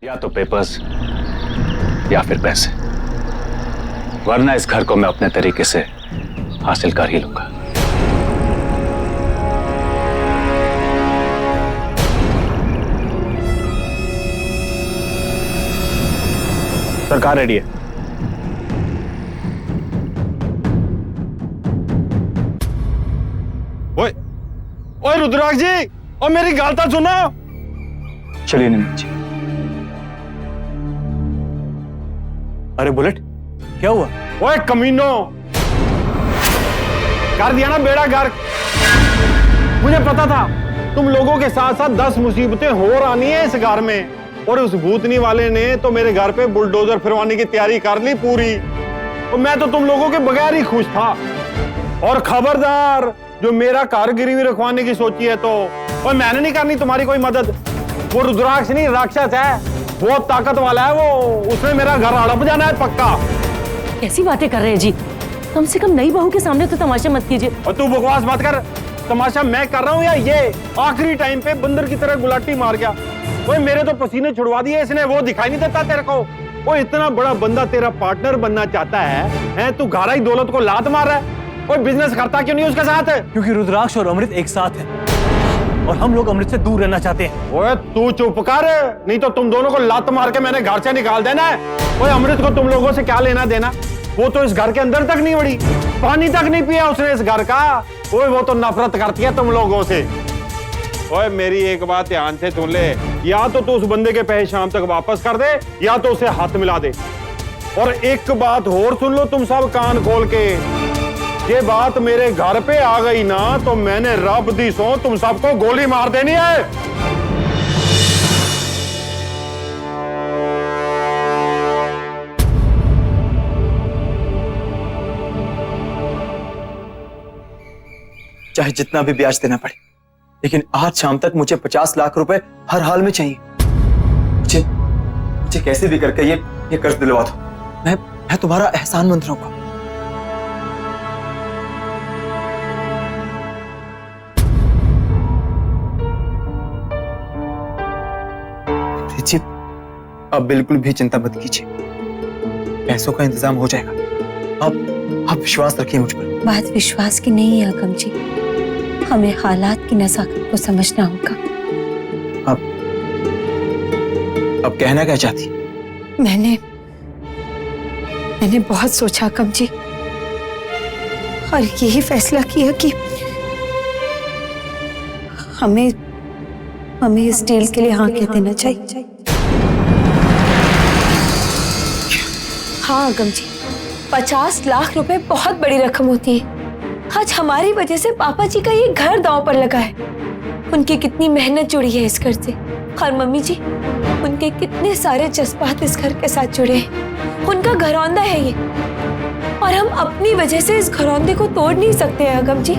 या तो पेपर्स या फिर पैसे, वरना इस घर को मैं अपने तरीके से हासिल कर ही लूंगा। सरकार रेडी है। ओए ओए रुद्राक्ष जी, और मेरी गाल तो सुनो। चलिए निमित जी। अरे बुलेट, क्या हुआ? ओए कमीनो, कर दिया ना बेड़ा गर्क। मुझे पता था तुम लोगों के साथ साथ 10 मुसीबतें और आनी है इस घर में, और उस भूतनी वाले ने तो मेरे घर पे बुलडोजर फिरवाने की तैयारी कर ली पूरी। और मैं तो तुम लोगों के बगैर ही खुश था। और खबरदार, जो मेरा घर गिरवी रखवाने की सोची है तो, और मैंने नहीं करनी तुम्हारी कोई मदद। वो रुद्राक्ष नहीं, राक्षस है, बहुत ताकत वाला है वो। उसने मेरा घर हड़प जाना है पक्का। कैसी बातें कर रहे हैं जी? कम से कम नई बहू के सामने तो तमाशा मत कीजिए। और तू बकवास मत कर। तमाशा मैं कर रहा हूँ या ये? आखिरी टाइम पे बंदर की तरह गुलाटी मार गया। वो मेरे तो पसीने छुड़वा दिए इसने, वो दिखाई नहीं देता तेरे को? वो इतना बड़ा बंदा तेरा पार्टनर बनना चाहता है तू घारा ही दौलत को लात मार रहा है। कोई बिजनेस करता क्यों नहीं उसके साथ? क्योंकि रुद्राक्ष और अमृत एक साथ हैं और हम लोग अमृत से दूर रहना चाहते हैं। ओए तू चुप कर, नहीं तो तुम दोनों को लात मार के मैंने घर से निकाल देना है। ओए अमृत को तुम लोगों से क्या लेना देना? वो तो इस घर के अंदर तक नहीं बढ़ी, पानी तक नहीं पिया उसने इस घर का। ओए वो तो नफरत करती है तुम लोगों से। ओए मेरी एक बात ध्यान से सुन ले, या तो तू उस बंदे के पैसे शाम तक वापस कर दे, या तो उसे हाथ मिला दे। और एक बात और सुन लो तुम सब कान खोल के, ये बात मेरे घर पे आ गई ना तो मैंने रब दी सो तुम सबको गोली मार देनी है। चाहे जितना भी ब्याज देना पड़े, लेकिन आज शाम तक मुझे 50 लाख रुपए हर हाल में चाहिए। मुझे कैसे भी करके ये कर्ज दिलवा दो। मैं तुम्हारा एहसानमंद रहूंगा। अब बिल्कुल भी चिंता मत कीजिए, पैसों का इंतजाम हो जाएगा। आप विश्वास रखिए मुझ पर। बात विश्वास की नहीं है अगम जी, हमें हालात की नज़ाकत को समझना होगा। अब कहना क्या चाहती? मैंने बहुत सोचा अगम जी, और यही फैसला किया कि हमें इस डील के लिए हाँ कह देना चाहिए। हाँ अगम जी, 50 लाख रुपए बहुत बड़ी रकम होती है। आज हमारी वजह से पापा जी का ये घर दांव पर लगा है। उनकी कितनी मेहनत जुड़ी है इस घर से, और मम्मी जी उनके कितने सारे जज्बात इस घर के साथ जुड़े हैं। उनका घरौंदा है ये, और हम अपनी वजह से इस घरौंदे को तोड़ नहीं सकते हैं अगम जी।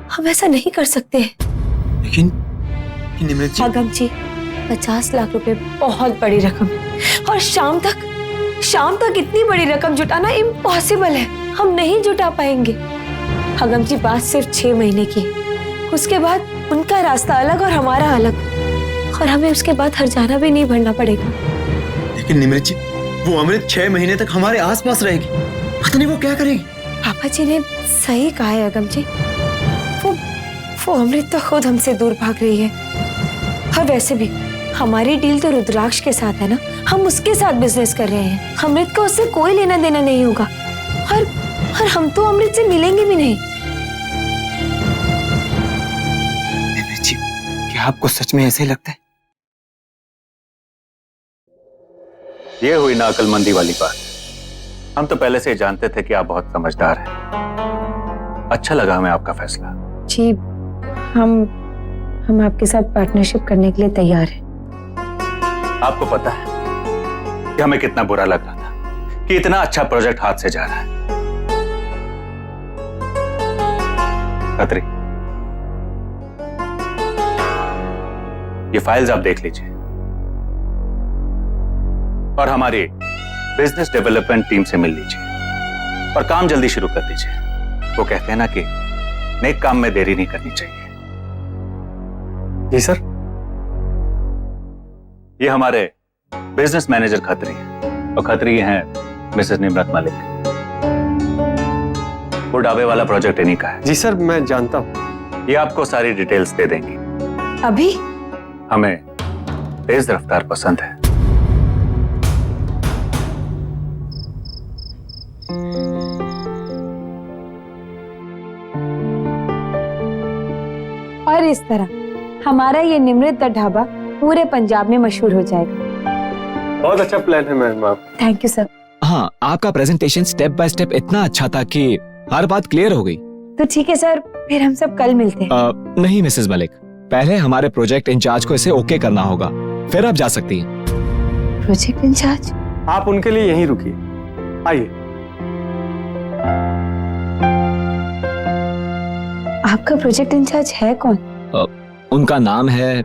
हम ऐसा नहीं कर सकते। लेकिन निमित जी, अगम जी 50 लाख रुपए बहुत बड़ी रकम है, और शाम तक इतनी बड़ी रकम जुटाना इम्पॉसिबल है। हम नहीं जुटा पाएंगे। अगम जी बात सिर्फ 6 महीने की, उसके बाद उनका रास्ता अलग और हमारा अलग, और हमें उसके बाद हर्जाना भी नहीं भरना पड़ेगा। लेकिन निमित जी, वो अमृत 6 महीने तक हमारे आसपास रहेगी, पता नहीं वो क्या करेगी। पापा जी ने सही कहा है अगम जी, वो अमृत तो खुद हमसे दूर भाग रही है। और वैसे भी हमारी डील तो रुद्राक्ष के साथ है ना, हम उसके साथ बिजनेस कर रहे हैं। अमृत को उससे कोई लेना देना नहीं होगा, और हम तो अमृत से मिलेंगे भी नहीं। जी, क्या आपको सच में ऐसे ही लगता है? ये हुई ना अकलमंदी वाली बात। हम तो पहले से ही जानते थे कि आप बहुत समझदार हैं। अच्छा लगा हमें आपका फैसला। जी, हम आपके साथ पार्टनरशिप करने के लिए तैयार हैं। आपको पता है कि हमें कितना बुरा लग रहा था कि इतना अच्छा प्रोजेक्ट हाथ से जा रहा है। खत्री, ये फाइल्स आप देख लीजिए और हमारी बिजनेस डेवलपमेंट टीम से मिल लीजिए और काम जल्दी शुरू कर दीजिए। वो कहते हैं ना कि नेक काम में देरी नहीं करनी चाहिए। जी सर। ये हमारे बिजनेस मैनेजर खत्री हैं और खत्री हैं मिसेस निम्रत मलिक। वो ढाबे वाला प्रोजेक्ट इन्हीं का है। जी सर, मैं जानता हूँ। ये आपको सारी डिटेल्स दे देंगी। अभी? हमें तेज रफ्तार पसंद है। और इस तरह हमारा ये निमृत ढाबा पूरे पंजाब में मशहूर हो जाएगा। बहुत अच्छा प्लान है मैम आप। Thank you sir. हाँ, आपका प्रेजेंटेशन स्टेप बाय स्टेप इतना अच्छा था कि हर बात क्लियर हो गई। तो ठीक है सर, फिर हम सब कल मिलते हैं। नहीं मिसेस मलिक, पहले हमारे प्रोजेक्ट इंचार्ज को इसे ओके करना होगा, फिर आप जा सकती हैं। Project incharge? आप उनके लिए यहीं रुकिए, आइए। आपका प्रोजेक्ट इंचार्ज है कौन? उनका नाम है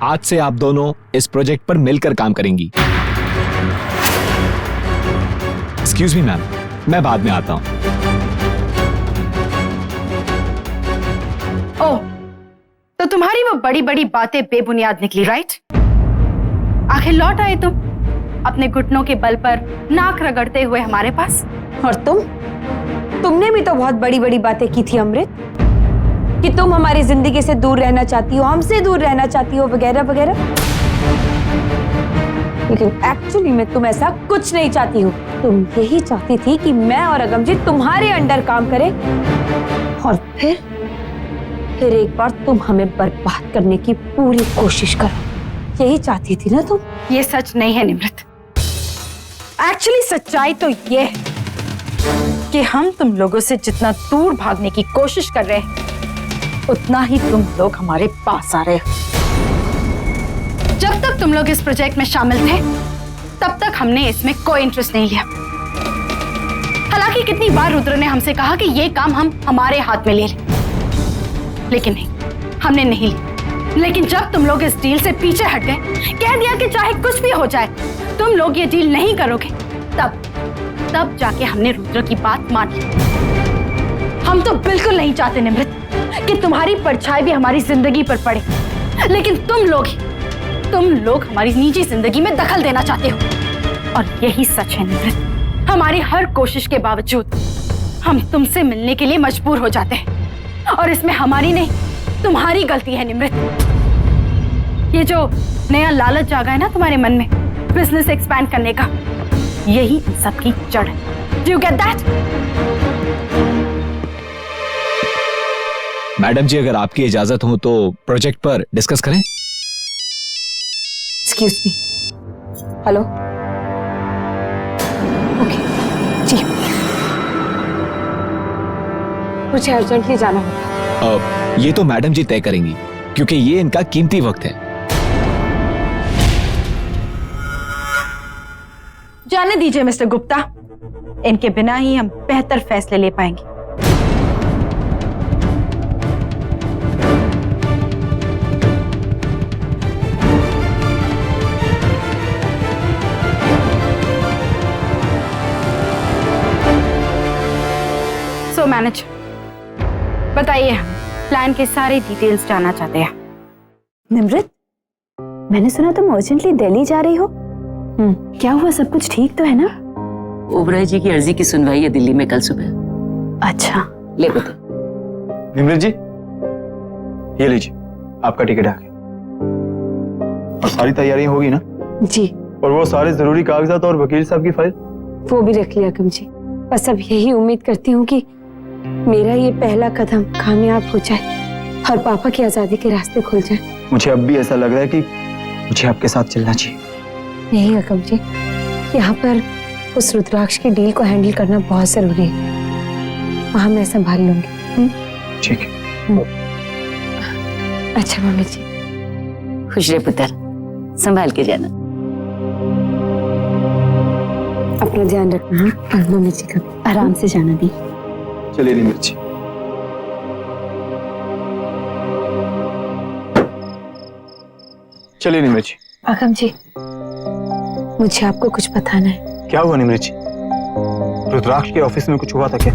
आज से आप दोनों इस प्रोजेक्ट पर मिलकर काम करेंगी। एक्सक्यूज मी मैम, मैं बाद में आता हूं। ओह, तो तुम्हारी वो बड़ी बड़ी बातें बेबुनियाद निकली, राइट? आखिर लौट आए तुम अपने घुटनों के बल पर नाक रगड़ते हुए हमारे पास। और तुमने भी तो बहुत बड़ी बड़ी बातें की थी अमृत, कि तुम हमारी जिंदगी से दूर रहना चाहती हो, हमसे दूर रहना चाहती हो, वगैरह वगैरह। लेकिन एक्चुअली में तुम ऐसा कुछ नहीं चाहती हो। तुम यही चाहती थी कि मैं और अगमजीत तुम्हारे अंडर काम करें और फिर एक बार तुम हमें बर्बाद करने की पूरी कोशिश करो। यही चाहती थी ना तुम? ये सच नहीं है निमृत। एक्चुअली सच्चाई तो ये है कि हम तुम लोगों से जितना दूर भागने की कोशिश कर रहे हैं, उतना ही तुम लोग हमारे पास आ रहे हो। जब तक तुम लोग इस प्रोजेक्ट में शामिल थे, तब तक हमने इसमें कोई इंटरेस्ट नहीं लिया। हालांकि कितनी बार रुद्र ने हमसे कहा कि ये काम हम हमारे हाथ में ले लें, लेकिन नहीं, हमने नहीं लिया। लेकिन जब तुम लोग इस डील से पीछे हट गए, कह दिया कि चाहे कुछ भी हो जाए तुम लोग ये डील नहीं करोगे, तब जाके हमने रुद्र की बात मान ली। हम तो बिल्कुल नहीं चाहते निमृत कि तुम्हारी परछाई भी हमारी जिंदगी पर पड़े, लेकिन तुम लोग हमारी निजी जिंदगी में दखल देना चाहते हो। और यही सच है निमृत, हमारी हर कोशिश के बावजूद हम तुमसे मिलने के लिए मजबूर हो जाते हैं, और इसमें हमारी नहीं तुम्हारी गलती है निमृत। ये जो नया लालच जागा है ना तुम्हारे मन में बिजनेस एक्सपैंड करने का, यही इन सब की जड़ है। Do you get that? Madam ji, अगर आपकी इजाजत हो तो प्रोजेक्ट पर डिस्कस करें। Excuse me. हेलो। ओके जी, मुझे अर्जेंटली जाना होगा। ये तो मैडम जी तय करेंगी, क्योंकि ये इनका कीमती वक्त है। जाने दीजिए मिस्टर गुप्ता, इनके बिना ही हम बेहतर फैसले ले पाएंगे। सो मैनेजर, बताइए, हम प्लान के सारे डिटेल्स जानना चाहते हैं। निमृत, मैंने सुना तुम अर्जेंटली दिल्ली जा रही हो। क्या हुआ? सब कुछ ठीक तो है ना? ओबराय जी की अर्जी की सुनवाई है दिल्ली में कल सुबह। अच्छा, ले बता। निमृत जी, ये लीजिए आपका टिकट आ गया। और सारी तैयारियां होगी ना? जी। और वो सारे जरूरी कागजात और वकील साहब की फाइल? वो भी रख लिया कम जी। बस अब यही उम्मीद करती हूँ कि मेरा ये पहला कदम कामयाब हो जाए और पापा की आजादी के रास्ते खुल जाए। मुझे अब भी ऐसा लग रहा है कि मुझे आपके साथ चलना चाहिए। नहीं अकम जी, यहाँ पर उस रुद्राक्ष की डील को हैंडल करना बहुत जरूरी है। वहां मैं संभाल लूंगी। ठीक है। अच्छा मम्मी जी। खुश रहे पुत्र, संभाल के जाना। अपना ध्यान रखना। हाँ, मम्मी जी का आराम से जाना दी। चलिए निमित जी। चलिए निमित जी। आगम जी, मुझे आपको कुछ बताना है। क्या हुआ निमित जी? रुद्राक्ष के ऑफिस में कुछ हुआ था क्या?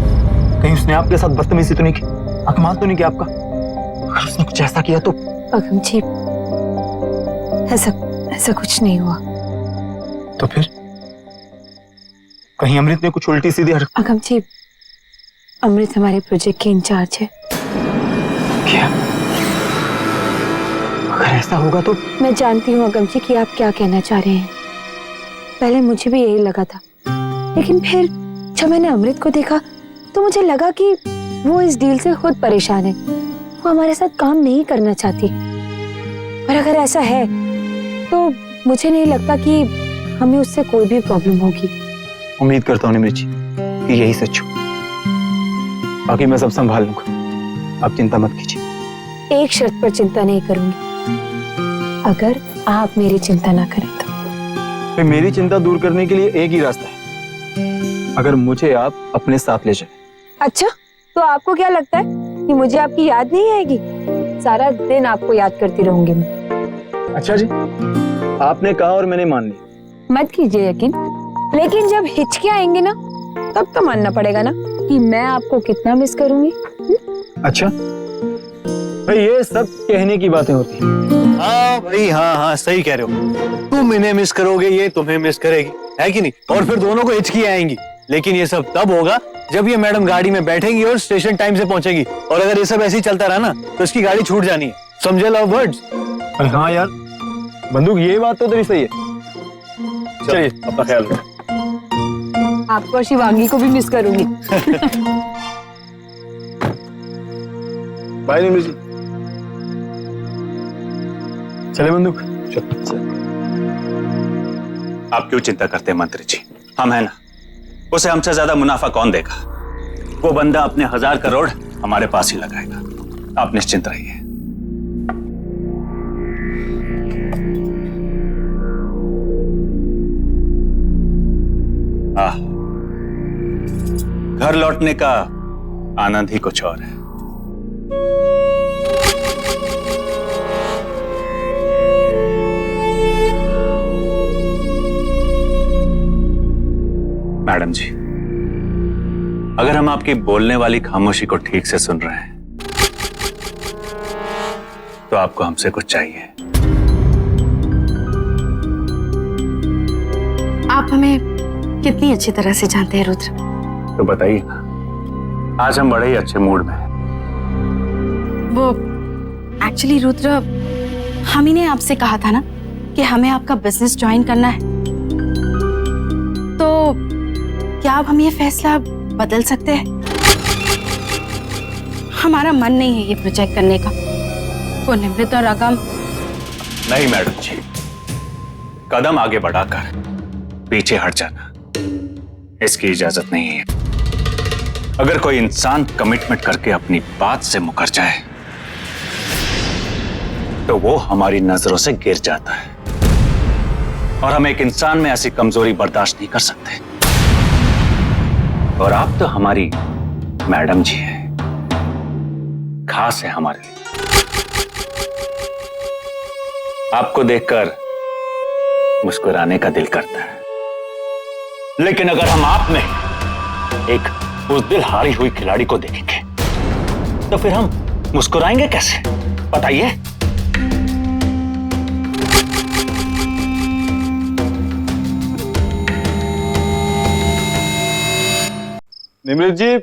कहीं उसने आपके साथ बदतमीजी तो नहीं की? अपमान तो नहीं किया आपका? अगर उसने कुछ ऐसा किया तो? आगम जी, ऐसा कुछ नहीं हुआ। तो फिर कहीं अमृत ने कुछ उल्टी सीधी हरकत? आगम जी, अमृत हमारे प्रोजेक्ट के इंचार्ज है। क्या? अगर ऐसा होगा तो? मैं जानती हूँ आगम जी कि आप क्या कहना चाह रहे हैं। पहले मुझे भी यही लगा था, लेकिन फिर जब मैंने अमृत को देखा तो मुझे लगा कि वो इस डील से खुद परेशान है। वो हमारे साथ काम नहीं करना चाहती। और अगर ऐसा है तो मुझे नहीं लगता कि हमें उससे कोई भी प्रॉब्लम होगी। उम्मीद करता हूँ निमित जी कि यही सच हो। बाकी मैं सब संभाल लूंगा, आप चिंता मत कीजिए। एक शर्त पर चिंता नहीं करूंगी, अगर आप मेरी चिंता ना करें तो। फिर मेरी चिंता दूर करने के लिए एक ही रास्ता है, अगर मुझे आप अपने साथ ले जाएं। अच्छा, तो आपको क्या लगता है कि मुझे आपकी याद नहीं आएगी? सारा दिन आपको याद करती रहूंगी मैं। अच्छा जी, आपने कहा और मैंने मान लिया। मत कीजिए यकीन, लेकिन जब हिचकियां आएंगी ना तब तो मानना पड़ेगा ना कि मैं आपको कितना मिस करूंगी। अच्छा भाई, ये सब कहने की बातें होती हैं। हाँ भाई, हाँ सही कह रहे हो। तुम इन्हें मिस करोगे, ये तुम्हें मिस करेगी, है कि नहीं? और फिर दोनों को हिचकियां आएंगी। लेकिन ये सब तब होगा जब ये मैडम गाड़ी में बैठेगी और स्टेशन टाइम से पहुंचेगी। और अगर ये सब ऐसे ही चलता रहा ना तो इसकी गाड़ी छूट जानी है। समझे लव बर्ड्स? अरे हाँ यार, बंदूक, ये बात तो तेरी सही है। चलिए, अपना ख्याल रखो। आपको और शिवांगी को भी मिस करूंगी। बाय निमित जी। चले बंदूक। आप क्यों चिंता करते हैं मंत्री जी? हम है ना, उसे हमसे ज्यादा मुनाफा कौन देगा? वो बंदा अपने 1000 करोड़ हमारे पास ही लगाएगा। आप निश्चिंत रहिए। घर लौटने का आनंद ही कुछ और है। मैडम जी, अगर हम आपकी बोलने वाली खामोशी को ठीक से सुन रहे हैं तो आपको हमसे कुछ चाहिए। आप हमें कितनी अच्छी तरह से जानते हैं रुद्र। तो बताइए ना, आज हम बड़े ही अच्छे मूड में हैं। वो एक्चुअली रुद्र, हम ही ने आपसे कहा था ना कि हमें आपका बिजनेस ज्वाइन करना है, तो क्या आप हम ये फैसला बदल सकते हैं? हमारा मन नहीं है ये प्रोजेक्ट करने का। वो निमृत और अगम। नहीं मैडम जी, कदम आगे बढ़ाकर पीछे हट जाना, इसकी इजाजत नहीं है। अगर कोई इंसान कमिटमेंट करके अपनी बात से मुकर जाए तो वो हमारी नजरों से गिर जाता है, और हम एक इंसान में ऐसी कमजोरी बर्दाश्त नहीं कर सकते। और आप तो हमारी मैडम जी हैं, खास है हमारे लिए। आपको देखकर मुस्कुराने का दिल करता है, लेकिन अगर हम आप में एक बुज़दिल हारी हुई खिलाड़ी को देखेंगे तो फिर हम मुस्कुराएंगे कैसे? बताइए। निमृत जी,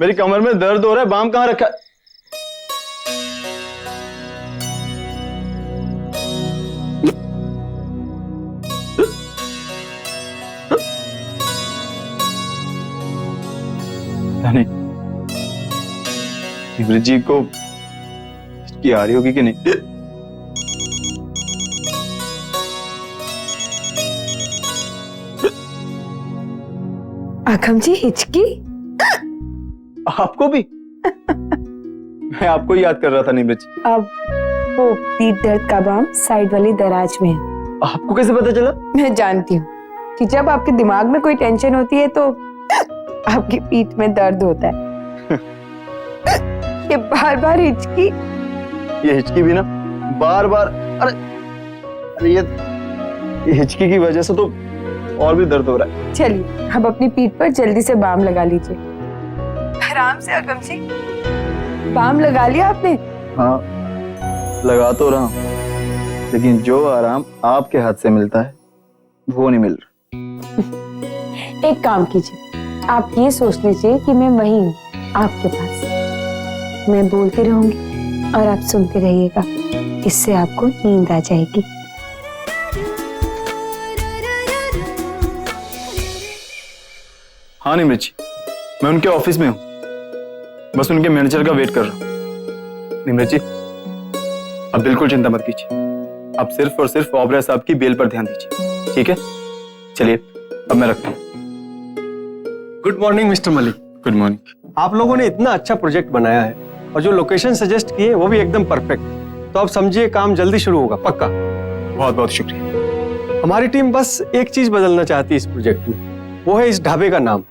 मेरी कमर में दर्द हो रहा है, बाम कहाँ रखा? नहीं, निमृत जी को इसकी आ रही होगी कि नहीं? आगम जी, हिचकी? आपको भी? मैं आपको ही याद कर रहा था निमृत जी। अब वो पीठ दर्द का बाम साइड वाली दराज में है। आपको कैसे पता चला? मैं जानती हूँ, कि जब आपके दिमाग में कोई टेंशन होती है तो आपकी पीठ में दर्द होता है। ये बार बार हिचकी, ये हिचकी भी ना बार बार, अरे ये हिचकी की वजह से तो और भी दर्द हो रहा है। चलिए अब अपनी पीठ पर जल्दी से बाम लगा लीजिए। आराम से अगम जी, बाम लगा लिया आपने? हाँ लगा तो रहा हूं, लेकिन जो आराम आपके हाथ से मिलता है वो नहीं मिल रहा। एक काम कीजिए, आप ये सोच लीजिए कि मैं वहीं हूँ आपके पास। मैं बोलती रहूंगी और आप सुनते रहिएगा, इससे आपको नींद आ जाएगी। हाँ निमृत जी, मैं उनके ऑफिस में हूँ, बस उनके मैनेजर का वेट कर रहा हूँ। निमृत जी अब बिल्कुल चिंता मत कीजिए, आप सिर्फ और सिर्फ ओबराय साहब की बेल पर ध्यान दीजिए, ठीक है? चलिए अब मैं रखता हूँ। Good morning mister Malik. Good morning. आप लोगों ने इतना अच्छा प्रोजेक्ट बनाया है और जो लोकेशन सजेस्ट किए वो भी एकदम परफेक्ट, तो आप समझिए काम जल्दी शुरू होगा, पक्का। बहुत बहुत शुक्रिया। हमारी टीम बस एक चीज बदलना चाहती है इस प्रोजेक्ट में, वो है इस ढाबे का नाम।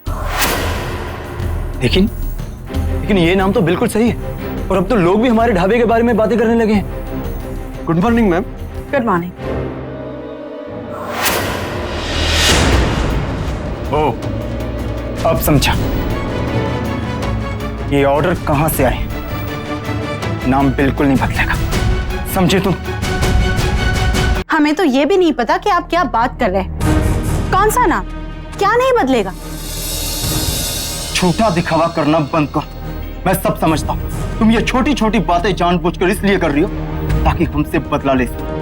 लेकिन ये नाम तो बिल्कुल सही है, और अब तो लोग भी हमारे ढाबे के बारे में बातें करने लगे हैं। Good morning ma'am. Good morning. ओ, अब समझा ये ऑर्डर कहां से आए। नाम बिल्कुल नहीं बदलेगा, समझे तुम? हमें तो ये भी नहीं पता कि आप क्या बात कर रहे हैं। कौन सा नाम, क्या नहीं बदलेगा? झूठा दिखावा करना बंद करो। मैं सब समझता हूँ, तुम ये छोटी छोटी बातें जानबूझकर इसलिए कर रही हो ताकि हमसे बदला ले सको।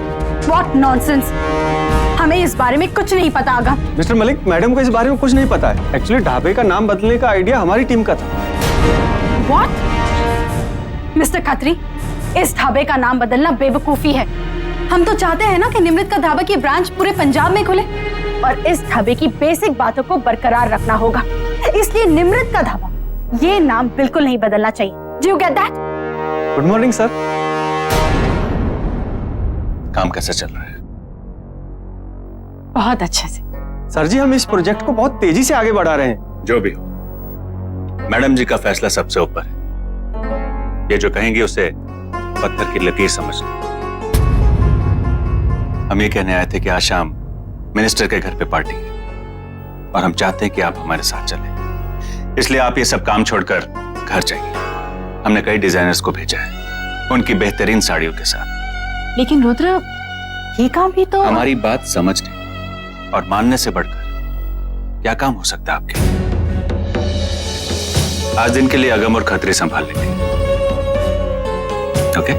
What nonsense! हमें इस बारे में कुछ नहीं पता आगा। मिस्टर मलिक, मैडम को इस बारे में कुछ नहीं पता है। एक्चुअली ढाबे का नाम बदलने का आइडिया हमारी टीम का था। What? मिस्टर खत्री, इस ढाबे का नाम बदलना बेवकूफी है। हम तो चाहते हैं ना कि निमृत का ढाबा की ब्रांच पूरे पंजाब में खुले, और इस ढाबे की बेसिक बातों को बरकरार रखना होगा। इसलिए निमृत का ढाबा, ये नाम बिल्कुल नहीं बदलना चाहिए। Do you get that? Good morning sir. काम कैसा चल रहा है? बहुत अच्छे से। सर जी, हम इस प्रोजेक्ट को बहुत तेजी से आगे बढ़ा रहे हैं। जो भी हो, मैडम जी का फैसला सबसे ऊपर है। ये जो कहेंगे उसे पत्थर की लकीर समझ लो। हम ये कहने आए थे कि आज शाम मिनिस्टर के घर पे पार्टी है और हम चाहते हैं कि आप हमारे साथ चलें। इसलिए आप ये सब काम छोड़कर घर जाइए। हमने कई डिजाइनर्स को भेजा है उनकी बेहतरीन साड़ियों के साथ। लेकिन रुद्र, ये काम भी तो... हमारी बात समझने और मानने से बढ़कर क्या काम हो सकता है आपके? आज दिन के लिए अगम और खतरे संभाल लेंगे, ओके?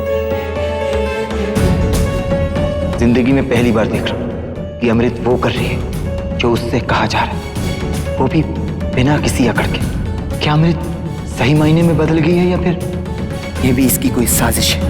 जिंदगी में पहली बार देख रहा हूं कि अमृत वो कर रही है जो उससे कहा जा रहा है, वो भी बिना किसी अकड़ के। क्या अमृत सही मायने में बदल गई है या फिर ये भी इसकी कोई साजिश है?